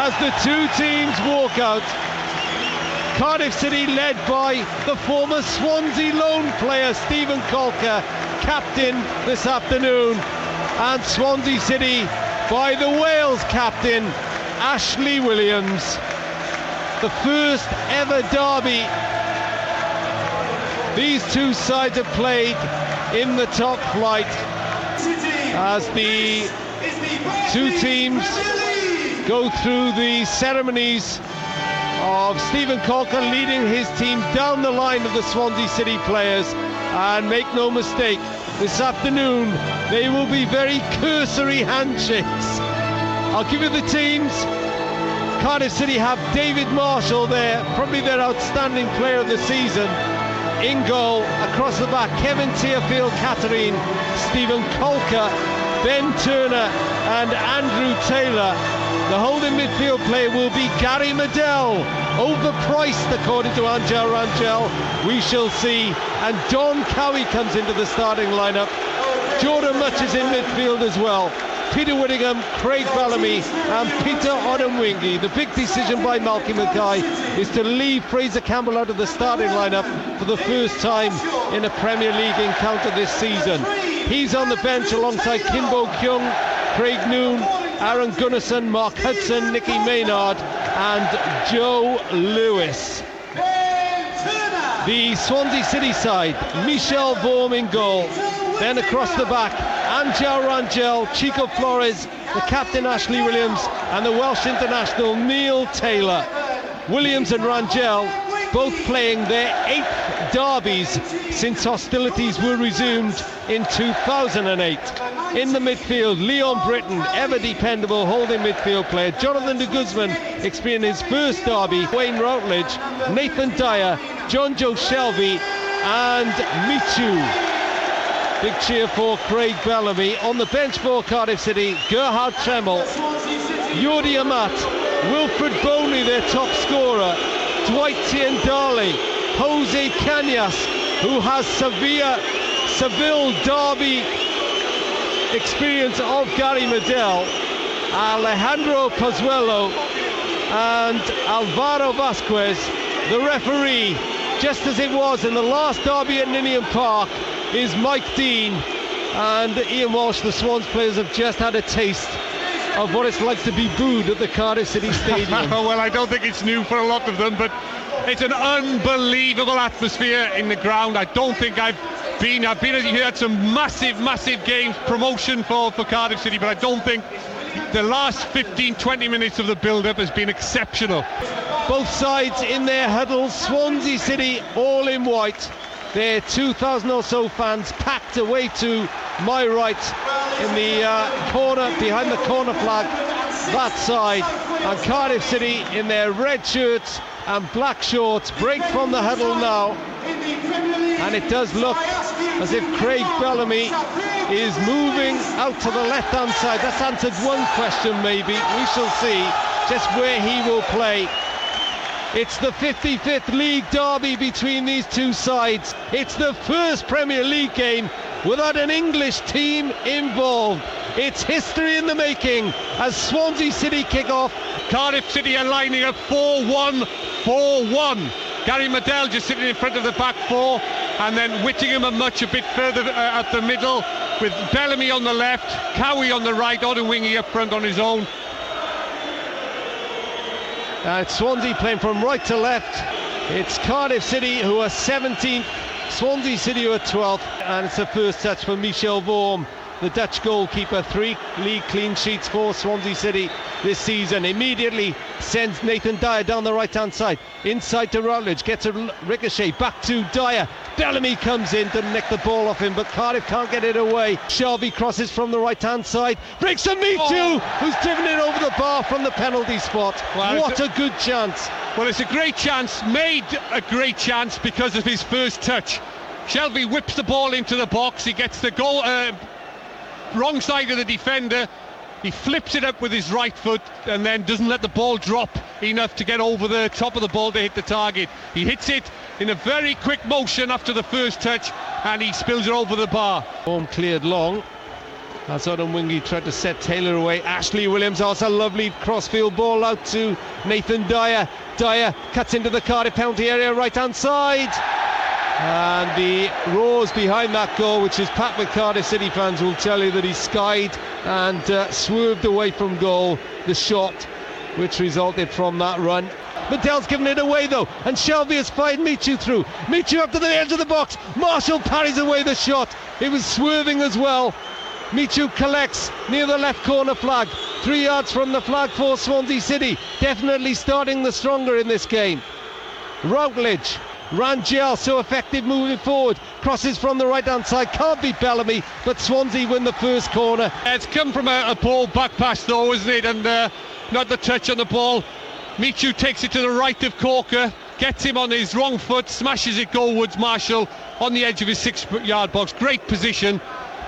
as the two teams walk out. Cardiff City led by the former Swansea loan player Steven Caulker, captain this afternoon, and Swansea City by the Wales captain Ashley Williams. The first ever derby these two sides have played in the top flight, as the two teams go through the ceremonies of Steven Caulker leading his team down the line of the Swansea City players. And make no mistake, this afternoon they will be very cursory handshakes. I'll give you the teams. Cardiff City have David Marshall there, probably their outstanding player of the season. In goal, across the back, Kevin Tearfield, Catherine, Steven Caulker, Ben Turner and Andrew Taylor. The holding midfield player will be Gary Medell, overpriced according to Angel Rangel, we shall see. And Don Cowie comes into the starting lineup. Jordan Much is in midfield as well. Peter Whittingham, Craig Bellamy and Peter Odemwingie. The big decision by Malky Mackay is to leave Fraser Campbell out of the starting lineup for the first time in a Premier League encounter this season. He's on the bench alongside Kimbo Kyung, Craig Noon, Aaron Gunnarsson, Mark Hudson, Nicky Maynard and Joe Lewis. The Swansea City side, Michel Vorm in goal. Then across the back, Angel Rangel, Chico Flores, the captain Ashley Williams and the Welsh international Neil Taylor. Williams and Rangel both playing their 8th derbies since hostilities were resumed in 2008. In the midfield, Leon Britton, ever dependable holding midfield player. Jonathan de Guzman experiencing his first derby. Wayne Routledge, Nathan Dyer, John Joe Shelby and Michu. Big cheer for Craig Bellamy. On the bench for Cardiff City, Gerhard Tremmel, Jordi Amat, Wilfred Boney, their top scorer, Dwight Tiendale, Jose Cañas, who has Seville derby experience of Gary Medell, Alejandro Pozuelo and Alvaro Vasquez. The referee, just as it was in the last derby at Ninian Park, is Mike Dean. And Ian Walsh, the Swans players have just had a taste of what it's like to be booed at the Cardiff City Stadium. Well, I don't think it's new for a lot of them, but it's an unbelievable atmosphere in the ground. I don't think I've been here at some massive games, promotion for Cardiff City, but I don't think the last 15-20 minutes of the build-up has been exceptional. Both sides in their huddles, Swansea City all in white. Their 2,000 or so fans packed away to my right in the corner, behind the corner flag, that side. And Cardiff City in their red shirts and black shorts break from the huddle now. And it does look as if Craig Bellamy is moving out to the left-hand side. That's answered one question maybe. We shall see just where he will play. It's the 55th league derby between these two sides. It's the first Premier League game without an English team involved. It's history in the making as Swansea City kick off. Cardiff City are lining up 4-1, 4-1. Gary Medell just sitting in front of the back four, and then Whittingham and Much a bit further at the middle, with Bellamy on the left, Cowie on the right, Odemwingie up front on his own. It's Swansea playing from right to left. It's Cardiff City who are 17th, Swansea City who are 12th, and it's the first touch for Michel Vorm, the Dutch goalkeeper. 3 league clean sheets for Swansea City this season. Immediately sends Nathan Dyer down the right hand side, inside to Routledge, gets a ricochet back to Dyer. Bellamy comes in to nick the ball off him, but Cardiff can't get it away. Shelby crosses from the right hand side, breaks a Michu, who's driven it over the bar from the penalty spot. Well, what a good chance. Well, it's a great chance, made a great chance because of his first touch. Shelby whips the ball into the box, he gets the goal wrong side of the defender, he flips it up with his right foot and then doesn't let the ball drop enough to get over the top of the ball to hit the target. He hits it in a very quick motion after the first touch and he spills it over the bar. Vorm cleared long, As Odemwingie tried to set Taylor away. Ashley Williams also a lovely crossfield ball out to Nathan Dyer. Dyer cuts into the Cardiff penalty area, right hand side. And the roars behind that goal, which is packed with Cardiff City fans, will tell you that he skied and swerved away from goal. The shot which resulted from that run. Medell's given it away though, and Shelby has fired Michu through. Michu up to the edge of the box. Marshall parries away the shot. It was swerving as well. Michu collects near the left corner flag. 3 yards from the flag for Swansea City. Definitely starting the stronger in this game. Routledge. Rangel so effective moving forward. Crosses from the right hand side. Can't beat Bellamy, but Swansea win the first corner. It's come from a ball back pass though, isn't it? And not the touch on the ball. Michu takes it to the right of Caulker, gets him on his wrong foot, smashes it goalwards. Marshall on the edge of his 6-yard box. Great position,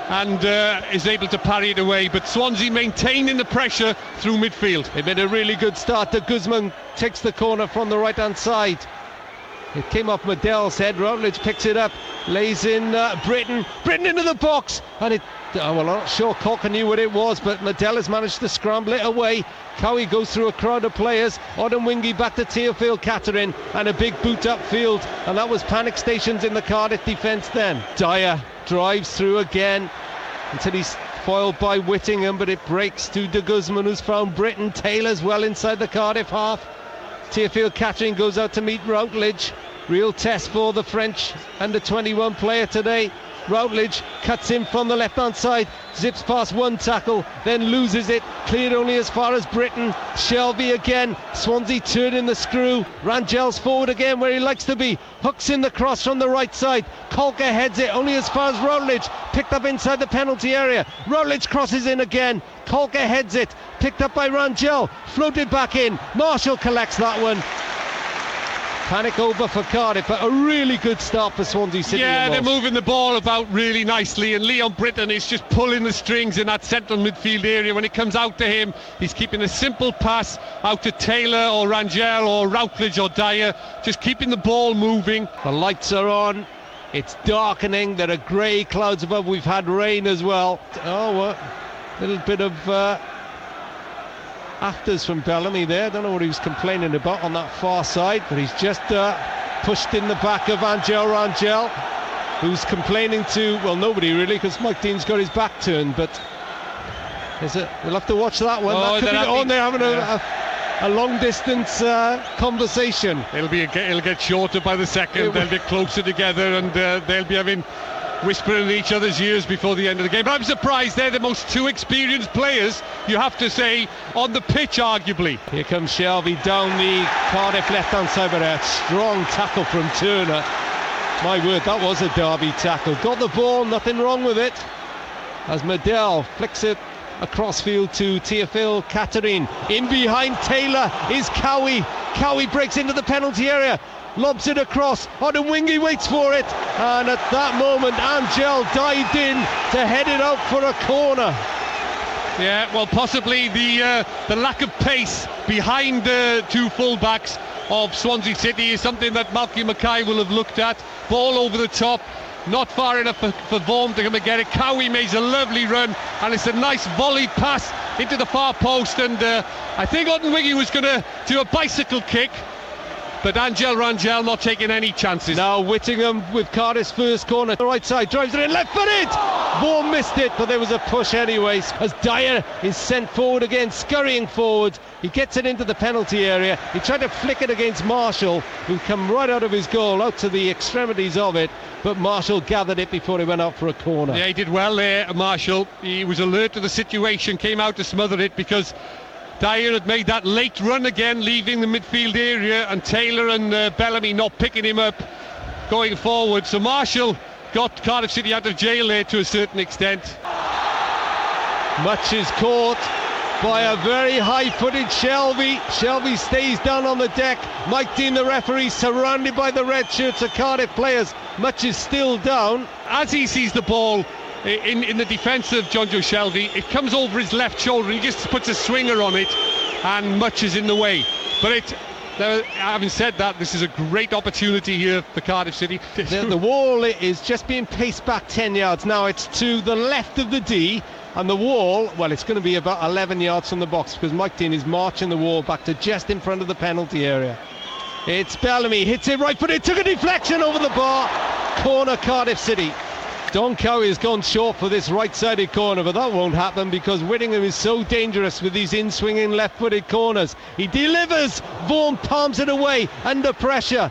and is able to parry it away. But Swansea maintaining the pressure through midfield. They made a really good start. De Guzman takes the corner from the right hand side. It came off Medell's head. Routledge picks it up, lays in Britton into the box, and well, I'm not sure Caulker knew what it was, but Medell has managed to scramble it away. Cowie goes through a crowd of players. Odemwingie back to Teofil Catherine, and a big boot upfield, and that was panic stations in the Cardiff defence then. Dyer drives through again until he's foiled by Whittingham, but it breaks to De Guzman, who's found Britton. Taylor's well inside the Cardiff half. Teofil Catherine goes out to meet Routledge. Real test for the French under-21 player today. Routledge cuts in from the left-hand side, zips past one tackle, then loses it, cleared only as far as Britton. Shelby again, Swansea turning the screw. Rangel's forward again where he likes to be, hooks in the cross from the right side. Caulker heads it only as far as Routledge, picked up inside the penalty area. Routledge crosses in again, Caulker heads it, picked up by Rangel, floated back in. Marshall collects that one. Panic over for Cardiff, but a really good start for Swansea City. Yeah, they're moving the ball about really nicely, and Leon Britton is just pulling the strings in that central midfield area. When it comes out to him, he's keeping a simple pass out to Taylor or Rangel or Routledge or Dyer, just keeping the ball moving. The lights are on, it's darkening, there are grey clouds above, we've had rain as well. A little bit of afters from Bellamy there. Don't know what he was complaining about on that far side, but he's just pushed in the back of Angel Rangel, who's complaining to, well, nobody really, because Mike Dean's got his back turned. But we'll have to watch that one. That could be on there having a long distance conversation. It'll get shorter by the second. They'll get closer together, and they'll be having whispering in each other's ears before the end of the game. But I'm surprised they're the most two experienced players, you have to say, on the pitch, arguably. Here comes Shelby down the Cardiff left-hand side, but a strong tackle from Turner. My word, that was a Derby tackle. Got the ball, nothing wrong with it. As Medell flicks it across field to Teofil Catherine. In behind Taylor is Cowie. Cowie breaks into the penalty area, lobs it across. Odemwingie waits for it, and at that moment Angel dived in to head it out for a corner. Yeah, well, possibly the lack of pace behind the two fullbacks of Swansea City is something that Malky Mackay will have looked at. Ball over the top, not far enough for Vaughan to come and get it. Cowie makes a lovely run, and it's a nice volley pass into the far post, and I think Odemwingie was going to do a bicycle kick, but Angel Rangel not taking any chances. Now Whittingham with Cardiff's first corner. The right side, drives it in, left-footed! Vaughan missed it, but there was a push anyways, as Dyer is sent forward again, scurrying forward. He gets it into the penalty area. He tried to flick it against Marshall, who come right out of his goal, out to the extremities of it, but Marshall gathered it before he went out for a corner. Yeah, he did well there, Marshall. He was alert to the situation, came out to smother it, because Dyer had made that late run again, leaving the midfield area, and Taylor and Bellamy not picking him up going forward. So Marshall got Cardiff City out of jail there to a certain extent. Much is caught by a very high-footed Shelby. Shelby stays down on the deck. Mike Dean, the referee, surrounded by the red shirts of Cardiff players. Much is still down. As he sees the ball in the defence of John Joe Shelby, it comes over his left shoulder, and he just puts a swinger on it, and Much is in the way. But Now, having said that, this is a great opportunity here for Cardiff City. The wall is just being paced back 10 yards. Now it's to the left of the D, and the wall, well, it's going to be about 11 yards from the box, because Mike Dean is marching the wall back to just in front of the penalty area. It's Bellamy, hits it right foot, it took a deflection over the bar. Corner, Cardiff City. Don Cowie has gone short for this right-sided corner, but that won't happen because Whittingham is so dangerous with these in-swinging left-footed corners. He delivers, Vaughan palms it away under pressure.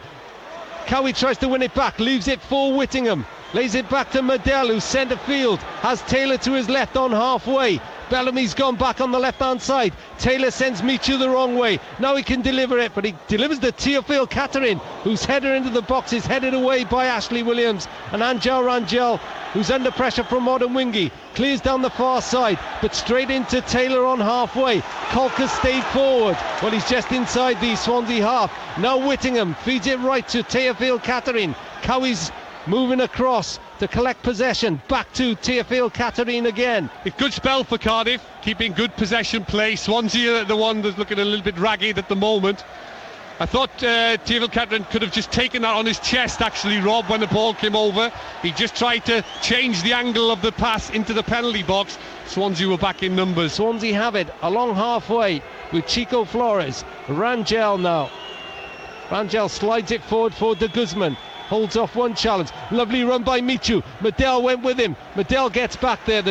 Cowie tries to win it back, leaves it for Whittingham, lays it back to Medell, who's centre field, has Taylor to his left on halfway. Bellamy's gone back on the left-hand side. Taylor sends Michu the wrong way. Now he can deliver it, but he delivers to Teofil Catherine, whose header into the box is headed away by Ashley Williams. And Angel Rangel, who's under pressure from Odemwingie, clears down the far side, but straight into Taylor on halfway. Caulker stayed forward. Well, he's just inside the Swansea half. Now Whittingham feeds it right to Teofil Catherine. Cowie's moving across to collect possession, back to Teofil Catherine again. A good spell for Cardiff, keeping good possession play. Swansea are the one that's looking a little bit ragged at the moment. I thought Teofil Catherine could have just taken that on his chest, actually, Rob, when the ball came over. He just tried to change the angle of the pass into the penalty box. Swansea were back in numbers. Swansea have it along halfway with Chico Flores. Rangel now. Rangel slides it forward for De Guzman. Holds off one challenge. Lovely run by Michu. Medell went with him. Medell gets back there.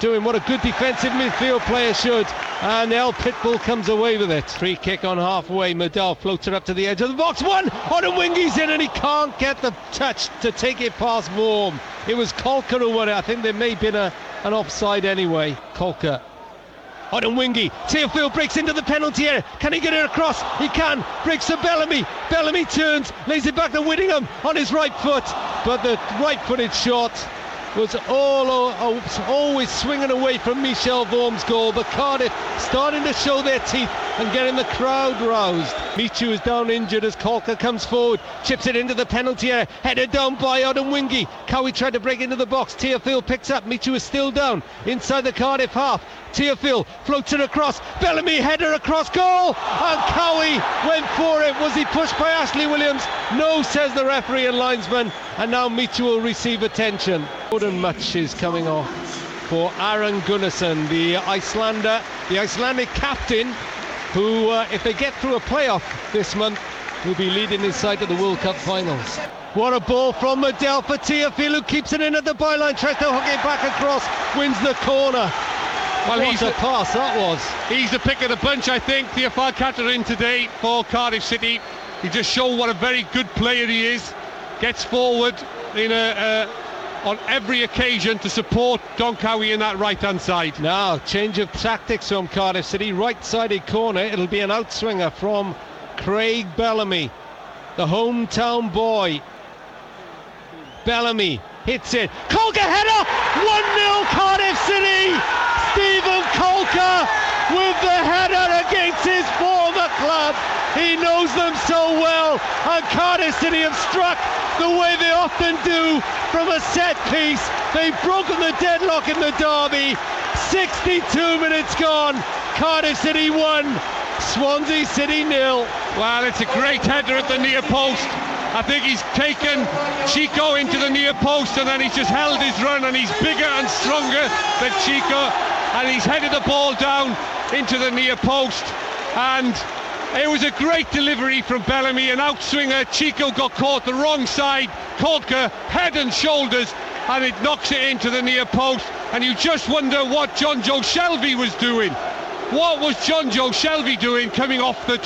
Doing what a good defensive midfield player should. And El Pitbull comes away with it. Free kick on halfway. Medell floats it up to the edge of the box. One! Odemwingie's in and he can't get the touch to take it past Vaughan. It was Caulker who won it. I think there may have been an offside anyway. Caulker. Odemwingie, Teofil breaks into the penalty area. Can he get it across? He can. Breaks to Bellamy. Bellamy turns, lays it back to Whittingham on his right foot. But the right-footed shot was always swinging away from Michel Vaughan's goal. But Cardiff starting to show their teeth and getting the crowd roused. Michu is down injured as Caulker comes forward, chips it into the penalty area, headed down by Odemwingie. Cowie tried to break into the box. Teofil picks up. Michu is still down inside the Cardiff half. Teofil floats it across. Bellamy header across goal, and Cowie went for it. Was he pushed by Ashley Williams? No, says the referee and linesman. And now Michu will receive attention. Gordon Much is coming off for Aron Gunnarsson, the Icelandic captain, who, if they get through a playoff this month, will be leading his side to the World Cup finals. What a ball from Medell for Teofil, who keeps it in at the byline, tries to hook it back across, wins the corner. Well, what a pass that was. He's the pick of the bunch, I think, Teofil Catherine today for Cardiff City. He just showed what a very good player he is. Gets forward on every occasion to support Don Cowie in that right-hand side. Now, change of tactics from Cardiff City. Right-sided corner. It'll be an outswinger from Craig Bellamy, the hometown boy. Bellamy hits it. Caulker header! 1-0 Cardiff City! Steven Caulker with the header against his former club. He knows them so well, and Cardiff City have struck the way they often do from a set piece. They've broken the deadlock in the derby. 62 minutes gone. Cardiff City 1, Swansea City 0. Well, it's a great header at the near post. I think he's taken Chico into the near post and then he's just held his run, and he's bigger and stronger than Chico, and he's headed the ball down into the near post. And it was a great delivery from Bellamy, an outswinger. Chico got caught the wrong side. Caulker head and shoulders, and it knocks it into the near post. And you just wonder what John Joe Shelby was doing. What was John Joe Shelby doing coming off the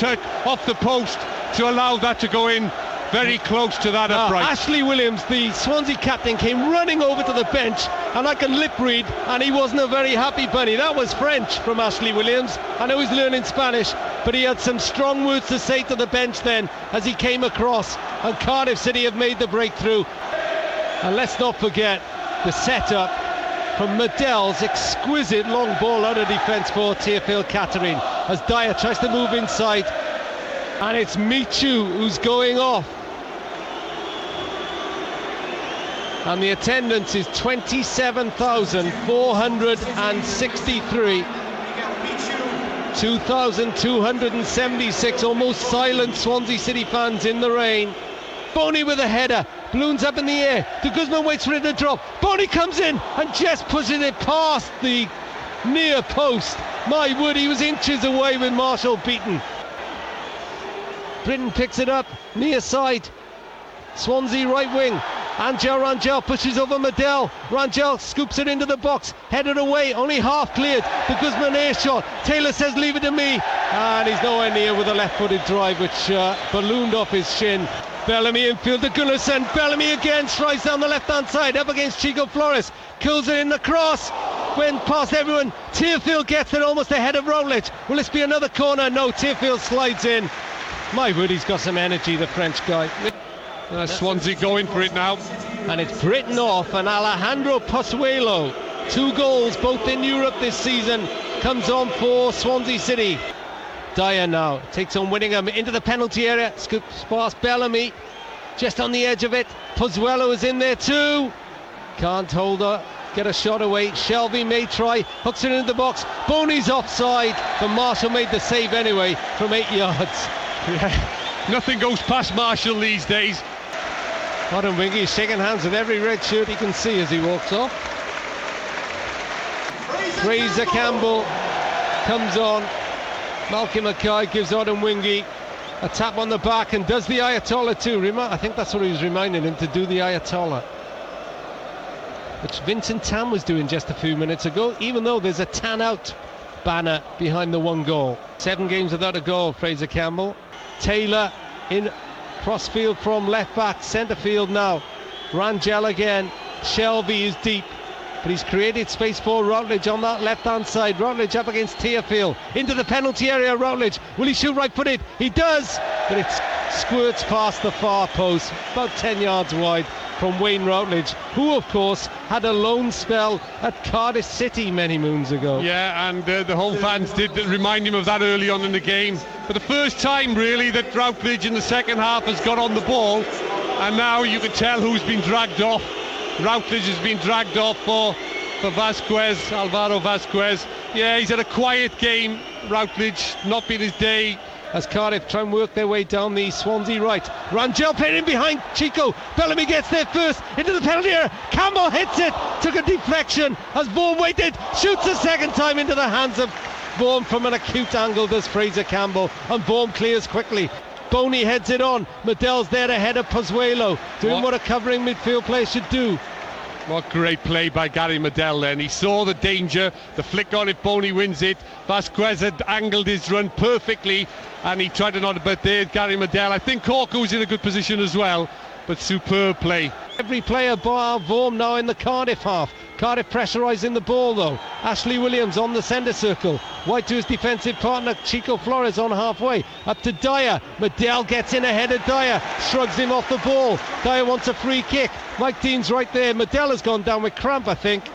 post to allow that to go in very close to that upright? Ashley Williams, the Swansea captain, came running over to the bench, and I can lip read, and he wasn't a very happy bunny. That was French from Ashley Williams. I know he's learning Spanish, but he had some strong words to say to the bench then as he came across, and Cardiff City have made the breakthrough. And let's not forget the setup from Medell's exquisite long ball out of defence for Teofil Catherine as Dyer tries to move inside, and it's Michu who's going off. And the attendance is 27,463. 2,276 almost silent Swansea City fans in the rain. Boney with a header, balloons up in the air. De Guzman waits for it to drop. Boney comes in and just pushes it past the near post. My word, he was inches away with Marshall beaten. Britton picks it up, near side. Swansea right wing. Rangel pushes over Medell. Rangel scoops it into the box, headed away, only half cleared. The Guzman air shot. Taylor says leave it to me, and he's nowhere near with a left-footed drive which ballooned off his shin. Bellamy infield to Gunnarsson. Bellamy again strides down the left-hand side, up against Chico Flores. Kills it in the cross. Went past everyone. Tearfield gets it almost ahead of Routledge. Will this be another corner? No, Tearfield slides in. My word, he's got some energy, the French guy. Swansea going for it now. And it's Britton off, and Alejandro Pozuelo, 2 goals both in Europe this season, comes on for Swansea City. Dyer now takes on Whittingham into the penalty area, scoops past Bellamy, just on the edge of it. Pozuelo is in there too, can't hold her, get a shot away. Shelby may try, hooks it into the box. Boney's offside, but Marshall made the save anyway from 8 yards. Nothing goes past Marshall these days. Adam Wingy is shaking hands with every red shirt he can see as he walks off. Fraser Campbell comes on. Malky Mackay gives Adam Wingy a tap on the back and does the Ayatollah too. I think that's what he was reminding him, to do the Ayatollah, which Vincent Tan was doing just a few minutes ago, even though there's a Tan out banner behind the 1 goal. 7 games without a goal, Fraser Campbell. Taylor in crossfield from left back, centre field now. Rangel again. Shelby is deep, but he's created space for Routledge on that left hand side. Routledge up against Tearfield into the penalty area. Routledge, will he shoot right footed? He does, but it squirts past the far post, about 10 yards wide from Wayne Routledge, who of course had a loan spell at Cardiff City many moons ago. Yeah, and the home fans did remind him of that early on in the game. For the first time really that Routledge in the second half has got on the ball, and now you can tell who's been dragged off. Routledge has been dragged off for Vasquez, Alvaro Vasquez. Yeah, he's had a quiet game, Routledge, not been his day. As Cardiff try and work their way down the Swansea right. Rangel playing in behind Chico. Bellamy gets there first into the penalty area. Campbell hits it. Took a deflection as Vaughan waited. Shoots a second time into the hands of Vaughan from an acute angle, does Fraser Campbell. And Vaughan clears quickly. Boney heads it on. Medell's there ahead of Pozuelo, doing what a covering midfield player should do. What great play by Gary Medell then. He saw the danger, the flick on it, Boney wins it. Vasquez had angled his run perfectly and he tried to not, but there Gary Medell. I think Caulker was in a good position as well, but superb play. Every player bar Vaughan now in the Cardiff half. Cardiff pressurising the ball though. Ashley Williams on the centre circle. White to his defensive partner Chico Flores on halfway. Up to Dyer. Medell gets in ahead of Dyer. Shrugs him off the ball. Dyer wants a free kick. Mike Dean's right there. Medell has gone down with cramp, I think.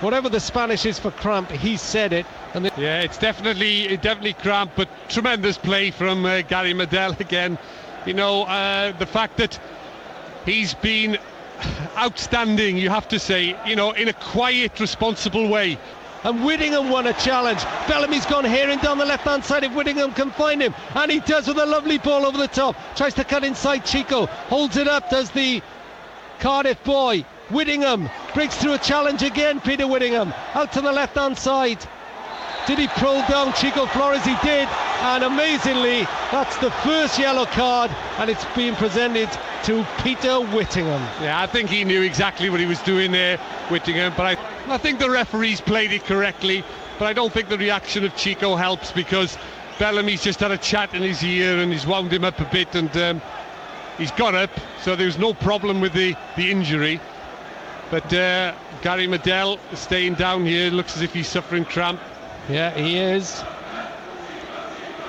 Whatever the Spanish is for cramp, he said it. And yeah, it's definitely cramp, but tremendous play from Gary Medell again. You know, the fact that he's been outstanding, you have to say, you know, in a quiet, responsible way. And Whittingham won a challenge. Bellamy's gone herring down the left hand side if Whittingham can find him, and he does with a lovely ball over the top. Tries to cut inside Chico, holds it up, does the Cardiff boy. Whittingham breaks through a challenge again. Peter Whittingham out to the left hand side. Did he pull down Chico Flores? He did, and amazingly that's the first yellow card, and it's being presented to Peter Whittingham. Yeah, I think he knew exactly what he was doing there, Whittingham, but I think the referees played it correctly, but I don't think the reaction of Chico helps, because Bellamy's just had a chat in his ear and he's wound him up a bit, and he's got up, so there's no problem with the injury. But Gary Medell staying down here, looks as if he's suffering cramp. Yeah, he is.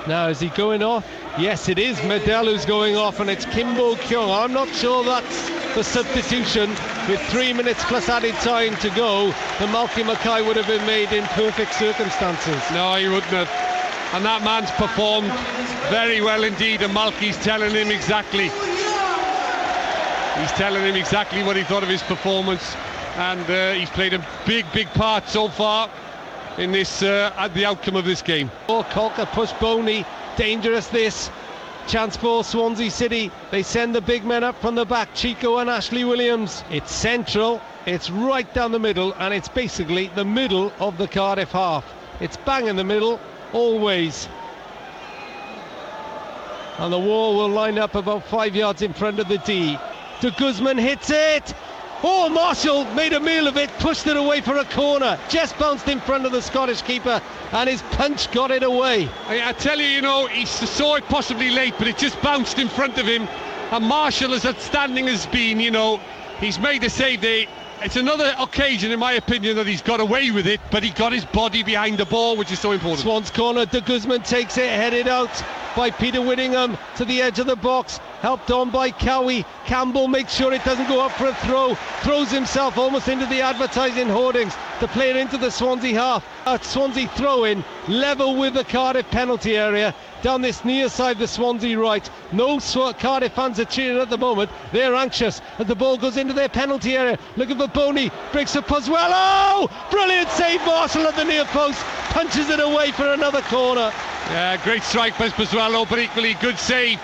Now, is he going off? Yes, it is Medell who's going off, and it's Kimbo Kyung. I'm not sure that's the substitution. With 3 minutes plus added time to go, the Malky Mackay would have been made in perfect circumstances. No, he wouldn't have. And that man's performed very well indeed, and Malky's telling him exactly. He's telling him exactly what he thought of his performance, and he's played a big part so far. in this the outcome of this game. Caulker push Boney, dangerous this. Chance for Swansea City. They send the big men up from the back, Chico and Ashley Williams. It's central, it's right down the middle, and it's basically the middle of the Cardiff half. It's bang in the middle, always. And the wall will line up about 5 yards in front of the D. De Guzman hits it. Oh, Marshall made a meal of it, pushed it away for a corner, just bounced in front of the Scottish keeper, and his punch got it away. I tell you, he saw it possibly late, but it just bounced in front of him. And Marshall, as outstanding as been, he's made a save there. It's another occasion, in my opinion, that he's got away with it, but he got his body behind the ball, which is so important. Swans corner, De Guzman takes it, headed out by Peter Whittingham to the edge of the box, helped on by Cowie. Campbell makes sure it doesn't go up for a throw, throws himself almost into the advertising hoardings to play it into the Swansea half. Swansea throw in, level with the Cardiff penalty area, down this near side, the Swansea right. No Cardiff fans are cheering at the moment. They're anxious as the ball goes into their penalty area, looking for Boney, breaks for Pozuelo. Brilliant save, Marshall at the near post, punches it away for another corner. Yeah, great strike by Pozuelo, but equally good save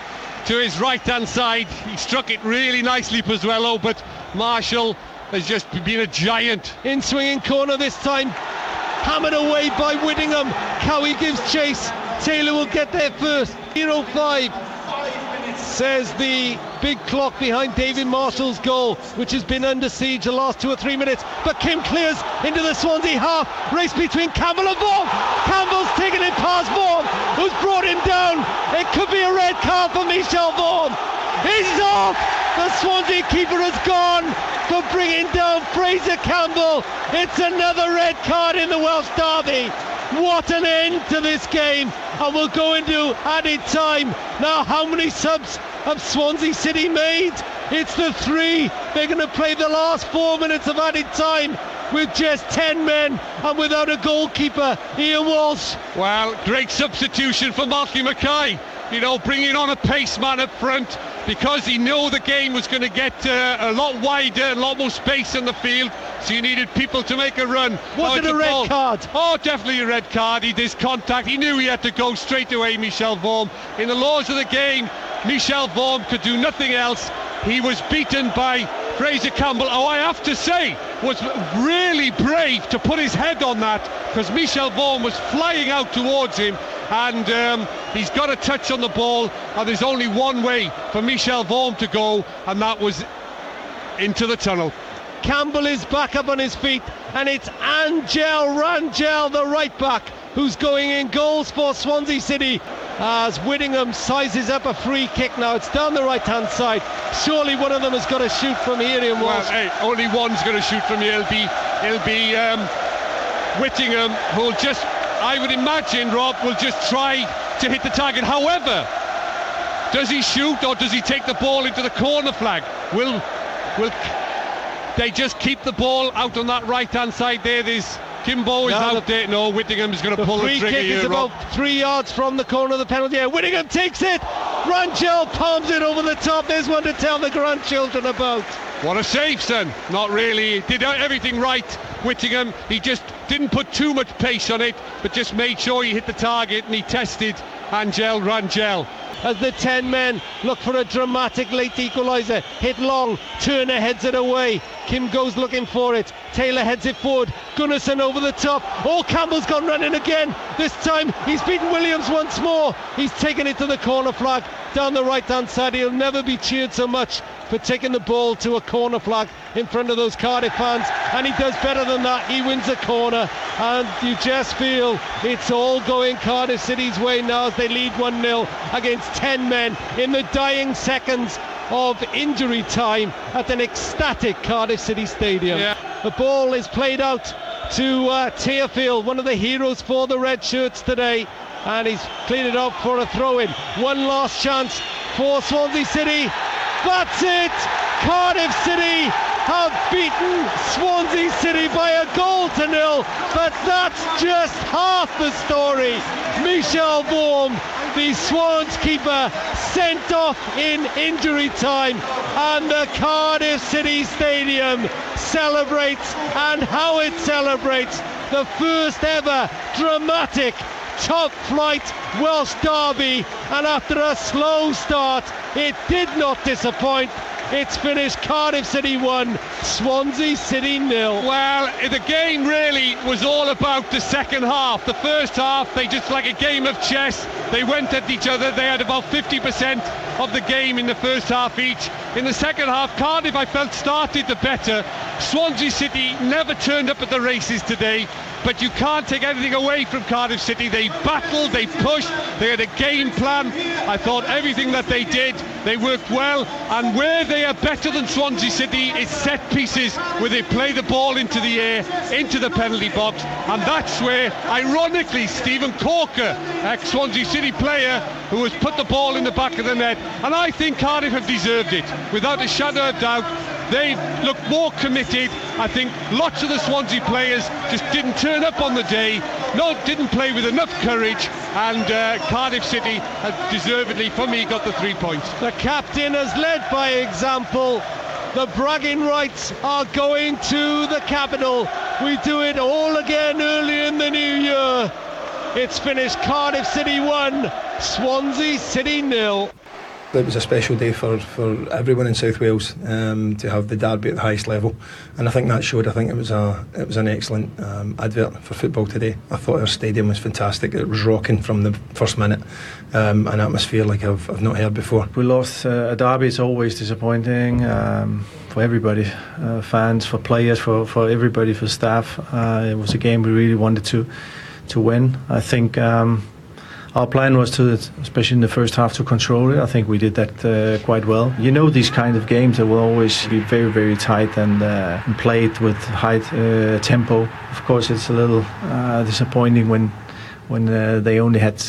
to his right hand side. He struck it really nicely, Pozuelo, but Marshall has just been a giant. In swinging corner this time, hammered away by Whittingham. Cowie gives chase, Taylor will get there first. 0-5 says the big clock behind David Marshall's goal, which has been under siege the last 2 or 3 minutes. But Kim clears into the Swansea half, race between Campbell and Vaughan. Campbell's taken it past Vaughan, who's brought him down. It could be a red card for Michel Vaughan. He's off. The Swansea keeper has gone for bringing down Fraser Campbell. It's another red card in the Welsh Derby. What an end to this game, and we'll go into added time. Now, how many subs have Swansea City made? It's the 3. They're going to play the last 4 minutes of added time with just 10 men and without a goalkeeper, Ian Walsh. Well, great substitution for Malky Mackay. Bringing on a pace man up front, because he knew the game was going to get a lot wider, a lot more space in the field, so you needed people to make a run. Was it a red card? Oh, definitely a red card. He did contact. He knew he had to go straight away, Michel Vaughan. In the laws of the game, Michel Vaughan could do nothing else. He was beaten by Fraser Campbell, who I have to say was really brave to put his head on that, because Michel Vaughan was flying out towards him, and he's got a touch on the ball, and there's only one way for Michel Vaughan to go, and that was into the tunnel. Campbell is back up on his feet, and it's Angel Rangel, the right back, who's going in goals for Swansea City, as Whittingham sizes up a free kick. Now it's down the right hand side. Surely one of them has got to shoot from here. Well, hey, only one's going to shoot from here. It'll be Whittingham, who'll just, I would imagine, Rob, will just try to hit the target. However, does he shoot, or does he take the ball into the corner flag? Will they just keep the ball out on that right hand side there? There's Kimbo is out there. No, Whittingham is going to pull the trigger here. The free kick is about 3 yards from the corner of the penalty area. Whittingham takes it. Rangel palms it over the top. There's one to tell the grandchildren about. What a save, son. Not really. He did everything right, Whittingham. He just didn't put too much pace on it, but just made sure he hit the target, and he tested Angel Rangel. As the 10 men look for a dramatic late equaliser, hit long, Turner heads it away, Kim goes looking for it, Taylor heads it forward, Gunnarsson over the top. Oh, Campbell's gone running again. This time he's beaten Williams once more. He's taken it to the corner flag down the right hand side. He'll never be cheered so much for taking the ball to a corner flag in front of those Cardiff fans, and he does better than that. He wins a corner, and you just feel it's all going Cardiff City's way now as they lead 1-0 against 10 men in the dying seconds of injury time at an ecstatic Cardiff City stadium. Yeah. The ball is played out to Tearfield, one of the heroes for the red shirts today, and he's cleared it out for a throw-in. One last chance for Swansea City. That's it! Cardiff City have beaten Swansea City by 1-0, but that's just half the story. Michel Vaughan, the Swans keeper, sent off in injury time, and the Cardiff City Stadium celebrates, and how it celebrates. the first ever dramatic top flight Welsh Derby, and after a slow start it did not disappoint. It's finished Cardiff City 1, Swansea City 0. Well, the game really was all about the second half. The first half, they just like a game of chess. They went at each other. They had about 50% of the game in the first half each. In the second half, Cardiff, I felt, started the better. Swansea City never turned up at the races today. But you can't take anything away from Cardiff City. They battled, they pushed, they had a game plan. I thought everything that they did, they worked well. And where they are better than Swansea City is set pieces, where they play the ball into the air, into the penalty box. And that's where, ironically, Steven Caulker, ex-Swansea City player, who has put the ball in the back of the net. And I think Cardiff have deserved it, without a shadow of doubt. They look more committed. I think lots of the Swansea players just didn't turn up on the day, didn't play with enough courage, and Cardiff City has deservedly, for me, got the 3 points. The captain has led by example. The bragging rights are going to the capital. We do it all again early in the new year. It's finished Cardiff City 1, Swansea City 0. It was a special day for everyone in South Wales to have the derby at the highest level, and I think that showed. I think it was an excellent advert for football today. I thought our stadium was fantastic. It was rocking from the first minute, an atmosphere like I've not heard before. We lost a derby. It's always disappointing for everybody, fans, for players, for everybody, for staff. It was a game we really wanted to win. I think our plan was to, especially in the first half, to control it. I think we did that quite well. You know, these kind of games that will always be very, very tight and played with high tempo. Of course, it's a little disappointing when they only had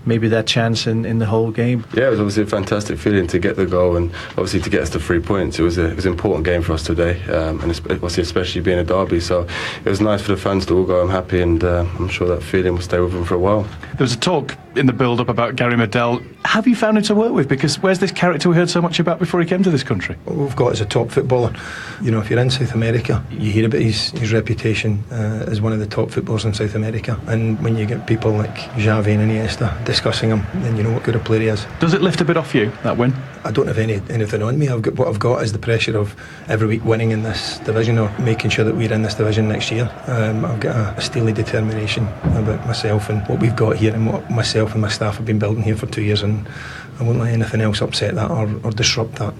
maybe that chance in the whole game. Yeah, it was obviously a fantastic feeling to get the goal, and obviously to get us to 3 points. It was an important game for us today, and obviously especially being a derby. So it was nice for the fans to all go home happy, and I'm sure that feeling will stay with them for a while. There was a talk in the build-up about Gary Medell. Have you found him to work with? Because where's this character we heard so much about before he came to this country? What we've got is a top footballer. You know, if you're in South America, you hear about his reputation as one of the top footballers in South America. And when you get people like Xavi and Iniesta discussing him, then you know what good a player he is. Does it lift a bit off you, that win? I don't have anything on me. What I've got is the pressure of every week winning in this division, or making sure that we're in this division next year. I've got a steely determination about myself and what we've got here, and what myself and my staff have been building here for 2 years, and I won't let anything else upset that or disrupt that.